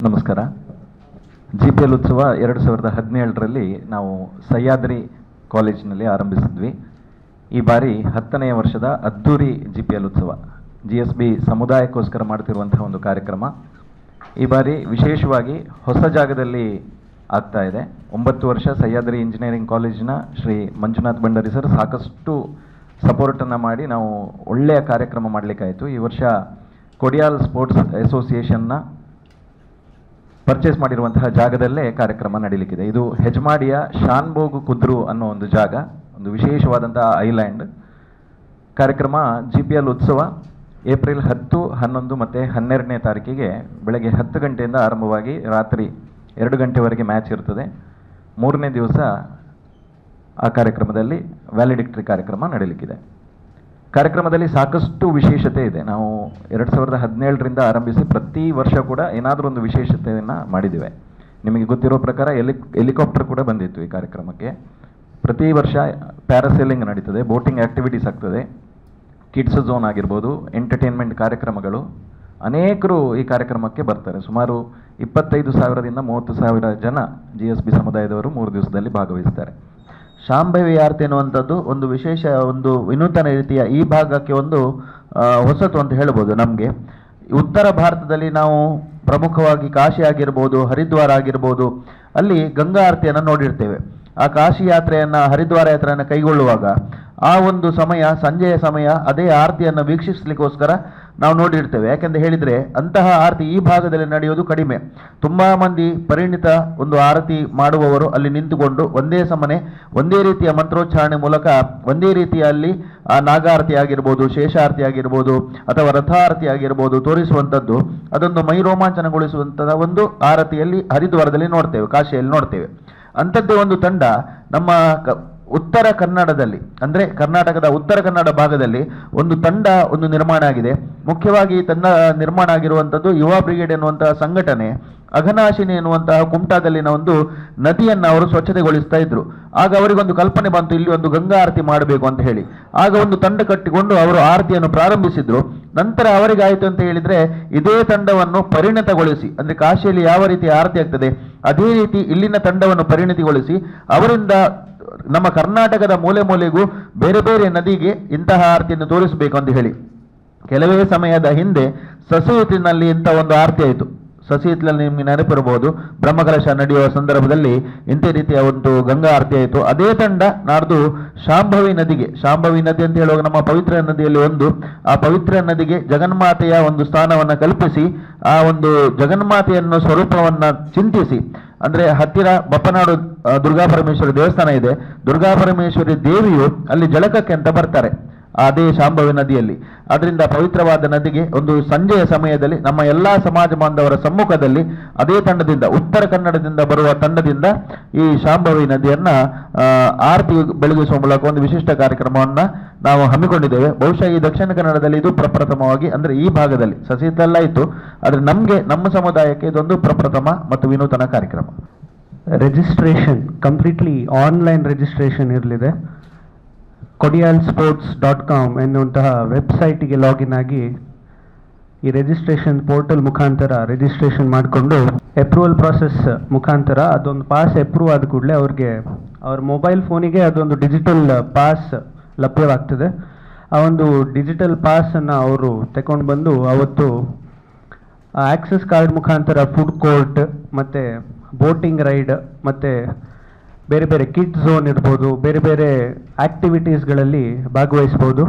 ನಮಸ್ಕಾರ. GPL ಉತ್ಸವ 2017ರಲ್ಲಿ ನಾವು ಸಹ್ಯಾದ್ರಿ ಕಾಲೇಜಿನಲ್ಲಿ ಆರಂಭಿಸಿದ್ವಿ. ಈ ಬಾರಿ 10ನೇ ವರ್ಷದ ಅದ್ದೂರಿ GPL ಉತ್ಸವ GSB ಸಮುದಾಯಕ್ಕೋಸ್ಕರ ಮಾಡ್ತಿರುವಂತಹ ಒಂದು ಕಾರ್ಯಕ್ರಮ. ಈ ಬಾರಿ ವಿಶೇಷವಾಗಿ ಹೊಸ ಜಾಗದಲ್ಲಿ ಆಗ್ತಾ ಇದೆ. 9 ವರ್ಷ ಸಹ್ಯಾದ್ರಿ ಇಂಜಿನಿಯರಿಂಗ್ ಕಾಲೇಜಿನ ಶ್ರೀ ಮಂಜುನಾಥ್ ಭಂಡಾರಿ ಸರ್ ಸಾಕಷ್ಟು ಸಪೋರ್ಟನ್ನು ಮಾಡಿ ನಾವು ಒಳ್ಳೆಯ ಕಾರ್ಯಕ್ರಮ ಮಾಡಲಿಕ್ಕಾಯಿತು. ಈ ವರ್ಷ ಕೊಡಿಯಾಲ್ ಸ್ಪೋರ್ಟ್ಸ್ ಅಸೋಸಿಯೇಷನ್ನ ಪರ್ಚೇಸ್ ಮಾಡಿರುವಂತಹ ಜಾಗದಲ್ಲೇ ಕಾರ್ಯಕ್ರಮ ನಡೀಲಿಕ್ಕಿದೆ. ಇದು ಹೆಜ್ಮಾಡಿಯ ಶಾನ್ಬೋಗ್ ಕುದ್ರು ಅನ್ನೋ ಒಂದು ಜಾಗ, ಒಂದು ವಿಶೇಷವಾದಂತಹ ಐಲ್ಯಾಂಡ್. ಕಾರ್ಯಕ್ರಮ GPL ಉತ್ಸವ ಏಪ್ರಿಲ್ 10, 11 ಮತ್ತು 12ನೇ ತಾರೀಕಿಗೆ ಬೆಳಗ್ಗೆ 10 ಗಂಟೆಯಿಂದ ಆರಂಭವಾಗಿ ರಾತ್ರಿ 2 ಗಂಟೆವರೆಗೆ ಮ್ಯಾಚ್ ಇರ್ತದೆ. 3ನೇ ದಿವಸ ಆ ಕಾರ್ಯಕ್ರಮದಲ್ಲಿ ವ್ಯಾಲಿಡಿಕ್ಟರಿ ಕಾರ್ಯಕ್ರಮ ನಡೀಲಿಕ್ಕಿದೆ. ಕಾರ್ಯಕ್ರಮದಲ್ಲಿ ಸಾಕಷ್ಟು ವಿಶೇಷತೆ ಇದೆ. ನಾವು 2017ರಿಂದ ಆರಂಭಿಸಿ ಪ್ರತಿ ವರ್ಷ ಕೂಡ ಏನಾದರೂ ಒಂದು ವಿಶೇಷತೆಯನ್ನು ಮಾಡಿದ್ದೇವೆ. ನಿಮಗೆ ಗೊತ್ತಿರೋ ಪ್ರಕಾರ ಹೆಲಿಕಾಪ್ಟರ್ ಕೂಡ ಬಂದಿತ್ತು ಈ ಕಾರ್ಯಕ್ರಮಕ್ಕೆ. ಪ್ರತಿ ವರ್ಷ ಪ್ಯಾರಾಸೇಲಿಂಗ್ ನಡೀತದೆ, ಬೋಟಿಂಗ್ ಆ್ಯಕ್ಟಿವಿಟೀಸ್ ಆಗ್ತದೆ, ಕಿಡ್ಸ್ ಝೋನ್ ಆಗಿರ್ಬೋದು, ಎಂಟರ್ಟೈನ್ಮೆಂಟ್ ಕಾರ್ಯಕ್ರಮಗಳು. ಅನೇಕರು ಈ ಕಾರ್ಯಕ್ರಮಕ್ಕೆ ಬರ್ತಾರೆ. ಸುಮಾರು 25,000ದಿಂದ 30,000 ಜನ GSB ಸಮುದಾಯದವರು 3 ದಿವಸದಲ್ಲಿ ಭಾಗವಹಿಸ್ತಾರೆ. ಶಾಂಭವಿ ಆರತಿ ಅನ್ನುವಂಥದ್ದು ಒಂದು ವಿಶೇಷ, ಒಂದು ವಿನೂತನ ರೀತಿಯ ಈ ಭಾಗಕ್ಕೆ ಒಂದು ಹೊಸತು ಅಂತ ಹೇಳ್ಬೋದು. ನಮಗೆ ಉತ್ತರ ಭಾರತದಲ್ಲಿ ನಾವು ಪ್ರಮುಖವಾಗಿ ಕಾಶಿ ಆಗಿರ್ಬೋದು, ಹರಿದ್ವಾರ ಆಗಿರ್ಬೋದು, ಅಲ್ಲಿ ಗಂಗಾ ಆರತಿಯನ್ನು ನೋಡಿರ್ತೇವೆ. ಆ ಕಾಶಿ ಯಾತ್ರೆಯನ್ನು, ಹರಿದ್ವಾರ ಯಾತ್ರೆಯನ್ನು ಕೈಗೊಳ್ಳುವಾಗ ಆ ಒಂದು ಸಮಯ, ಸಂಜೆಯ ಸಮಯ, ಅದೇ ಆರತಿಯನ್ನು ವೀಕ್ಷಿಸಲಿಕ್ಕೋಸ್ಕರ ನಾವು ನೋಡಿರ್ತೇವೆ. ಯಾಕೆಂತ ಹೇಳಿದರೆ ಅಂತಹ ಆರತಿ ಈ ಭಾಗದಲ್ಲಿ ನಡೆಯೋದು ಕಡಿಮೆ. ತುಂಬ ಮಂದಿ ಪರಿಣಿತ ಒಂದು ಆರತಿ ಮಾಡುವವರು ಅಲ್ಲಿ ನಿಂತುಕೊಂಡು ಒಂದೇ ಸಮನೆ ಒಂದೇ ರೀತಿಯ ಮಂತ್ರೋಚ್ಚಾರಣೆ ಮೂಲಕ ಒಂದೇ ರೀತಿಯಲ್ಲಿ ಆ ನಾಗಾರತಿ ಆಗಿರ್ಬೋದು, ಶೇಷಾರತಿ ಆಗಿರ್ಬೋದು ಅಥವಾ ರಥಾರತಿ ಆಗಿರ್ಬೋದು ತೋರಿಸುವಂಥದ್ದು, ಅದೊಂದು ಮೈ ರೋಮಾಂಚನಗೊಳಿಸುವಂತಹ ಒಂದು ಆರತಿಯಲ್ಲಿ ಹರಿದ್ವಾರದಲ್ಲಿ ನೋಡ್ತೇವೆ, ಕಾಶಿಯಲ್ಲಿ ನೋಡ್ತೇವೆ. ಅಂಥದ್ದೇ ಒಂದು ತಂಡ ನಮ್ಮ ಉತ್ತರ ಕನ್ನಡದಲ್ಲಿ, ಅಂದರೆ ಕರ್ನಾಟಕದ ಉತ್ತರ ಕನ್ನಡ ಭಾಗದಲ್ಲಿ ಒಂದು ತಂಡ ನಿರ್ಮಾಣ ಆಗಿದೆ. ಮುಖ್ಯವಾಗಿ ತಂಡ ನಿರ್ಮಾಣ ಆಗಿರುವಂಥದ್ದು ಯುವ ಬ್ರಿಗೇಡ್ ಎನ್ನುವಂತಹ ಸಂಘಟನೆ ಅಘನಾಶಿನಿ ಎನ್ನುವಂತಹ ಕುಮಟಾದಲ್ಲಿನ ಒಂದು ನದಿಯನ್ನು ಅವರು ಸ್ವಚ್ಛತೆಗೊಳಿಸ್ತಾ ಇದ್ರು. ಆಗ ಅವರಿಗೊಂದು ಕಲ್ಪನೆ ಬಂತು, ಇಲ್ಲಿ ಒಂದು ಗಂಗಾ ಆರತಿ ಮಾಡಬೇಕು ಅಂತ ಹೇಳಿ. ಆಗ ಒಂದು ತಂಡ ಕಟ್ಟಿಕೊಂಡು ಅವರು ಆರತಿಯನ್ನು ಪ್ರಾರಂಭಿಸಿದ್ರು. ನಂತರ ಅವರಿಗಾಯಿತು ಅಂತ ಹೇಳಿದ್ರೆ ಇದೇ ತಂಡವನ್ನು ಪರಿಣತಗೊಳಿಸಿ, ಅಂದರೆ ಕಾಶಿಯಲ್ಲಿ ಯಾವ ರೀತಿ ಆರತಿ ಆಗ್ತದೆ ಅದೇ ರೀತಿ ಇಲ್ಲಿನ ತಂಡವನ್ನು ಪರಿಣತಿಗೊಳಿಸಿ ಅವರಿಂದ ನಮ್ಮ ಕರ್ನಾಟಕದ ಮೂಲೆ ಮೂಲೆಗೂ ಬೇರೆ ಬೇರೆ ನದಿಗೆ ಇಂತಹ ಆರತಿಯನ್ನು ತೋರಿಸಬೇಕು ಅಂತ ಹೇಳಿ ಕೆಲವೇ ಸಮಯದ ಹಿಂದೆ ಸಸಿಹಿತ್ಲಿನಲ್ಲಿ ಇಂಥ ಒಂದು ಆರತಿ ಆಯಿತು. ಸಸಿಹಿತ್ಲಲ್ಲಿ ನಿಮಗೆ ನೆನಪಿರಬಹುದು, ಬ್ರಹ್ಮಕಲಶ ನಡೆಯುವ ಸಂದರ್ಭದಲ್ಲಿ ಇಂಥ ರೀತಿಯ ಒಂದು ಗಂಗಾ ಆರತಿ ಆಯಿತು. ಅದೇ ತಂಡ ನಾಡ್ದು ಶಾಂಭವಿ ನದಿಗೆ, ಶಾಂಭವಿ ನದಿ ಅಂತ ಹೇಳುವಾಗ ನಮ್ಮ ಪವಿತ್ರ ನದಿಯಲ್ಲಿ ಒಂದು, ಆ ಪವಿತ್ರ ನದಿಗೆ ಜಗನ್ಮಾತೆಯ ಒಂದು ಸ್ಥಾನವನ್ನು ಕಲ್ಪಿಸಿ ಆ ಒಂದು ಜಗನ್ಮಾತೆಯನ್ನು ಸ್ವರೂಪವನ್ನು ಚಿಂತಿಸಿ, ಅಂದರೆ ಹತ್ತಿರ ಬಪ್ಪನಾಡು ದುರ್ಗಾಪರಮೇಶ್ವರಿ ದೇವಸ್ಥಾನ ಇದೆ, ದುರ್ಗಾಪರಮೇಶ್ವರಿ ದೇವಿಯು ಅಲ್ಲಿ ಜಳಕಕ್ಕೆ ಅಂತ ಬರ್ತಾರೆ ಅದೇ ಶಾಂಭವಿ ನದಿಯಲ್ಲಿ. ಅದರಿಂದ ಪವಿತ್ರವಾದ ನದಿಗೆ ಒಂದು ಸಂಜೆಯ ಸಮಯದಲ್ಲಿ ನಮ್ಮ ಎಲ್ಲಾ ಸಮಾಜ ಬಾಂಧವರ ಸಮ್ಮುಖದಲ್ಲಿ ಅದೇ ತಂಡದಿಂದ, ಉತ್ತರ ಕನ್ನಡದಿಂದ ಬರುವ ತಂಡದಿಂದ ಈ ಶಾಂಭವಿ ನದಿಯನ್ನ ಆರತಿ ಬೆಳಗಿಸುವ ಮೂಲಕ ಒಂದು ವಿಶಿಷ್ಟ ಕಾರ್ಯಕ್ರಮವನ್ನ ನಾವು ಹಮ್ಮಿಕೊಂಡಿದ್ದೇವೆ. ಬಹುಶಃ ಈ ದಕ್ಷಿಣ ಕನ್ನಡದಲ್ಲಿ ಇದು ಪ್ರಪ್ರಥಮವಾಗಿ, ಅಂದರೆ ಈ ಭಾಗದಲ್ಲಿ ಸಸಿತೆಲ್ಲ ಇತ್ತು, ಆದರೆ ನಮಗೆ ನಮ್ಮ ಸಮುದಾಯಕ್ಕೆ ಇದೊಂದು ಪ್ರಪ್ರಥಮ ಮತ್ತು ವಿನೂತನ ಕಾರ್ಯಕ್ರಮ. ರಿಜಿಸ್ಟ್ರೇಷನ್ ಕಂಪ್ಲೀಟ್ಲಿ ಆನ್ಲೈನ್ ರಿಜಿಸ್ಟ್ರೇಷನ್ ಇರಲಿದೆ. kodialsports.com ಎನ್ನುವಂತಹ ವೆಬ್ಸೈಟಿಗೆ ಲಾಗಿನ್ ಆಗಿ ಈ ರಿಜಿಸ್ಟ್ರೇಷನ್ ಪೋರ್ಟಲ್ ಮುಖಾಂತರ ರಿಜಿಸ್ಟ್ರೇಷನ್ ಮಾಡಿಕೊಂಡು ಅಪ್ರೂವಲ್ ಪ್ರಾಸೆಸ್ ಮುಖಾಂತರ ಅದೊಂದು ಪಾಸ್ ಅಪ್ರೂವ್ ಆದ ಕೂಡಲೇ ಅವ್ರಿಗೆ ಅವ್ರ ಮೊಬೈಲ್ ಫೋನಿಗೆ ಅದೊಂದು ಡಿಜಿಟಲ್ ಪಾಸ್ ಲಭ್ಯವಾಗ್ತದೆ. ಆ ಒಂದು ಡಿಜಿಟಲ್ ಪಾಸನ್ನು ಅವರು ತಗೊಂಡು ಬಂದು ಅವತ್ತು ಆಕ್ಸೆಸ್ ಕಾರ್ಡ್ ಮುಖಾಂತರ ಫುಡ್ ಕೋರ್ಟ್ ಮತ್ತು ಬೋಟಿಂಗ್ ರೈಡ್ ಮತ್ತು ಬೇರೆ ಬೇರೆ ಕಿಡ್ಸ್ ಝೋನ್ ಇರ್ಬೋದು, ಬೇರೆ ಬೇರೆ ಆಕ್ಟಿವಿಟೀಸ್ಗಳಲ್ಲಿ ಭಾಗವಹಿಸ್ಬೋದು.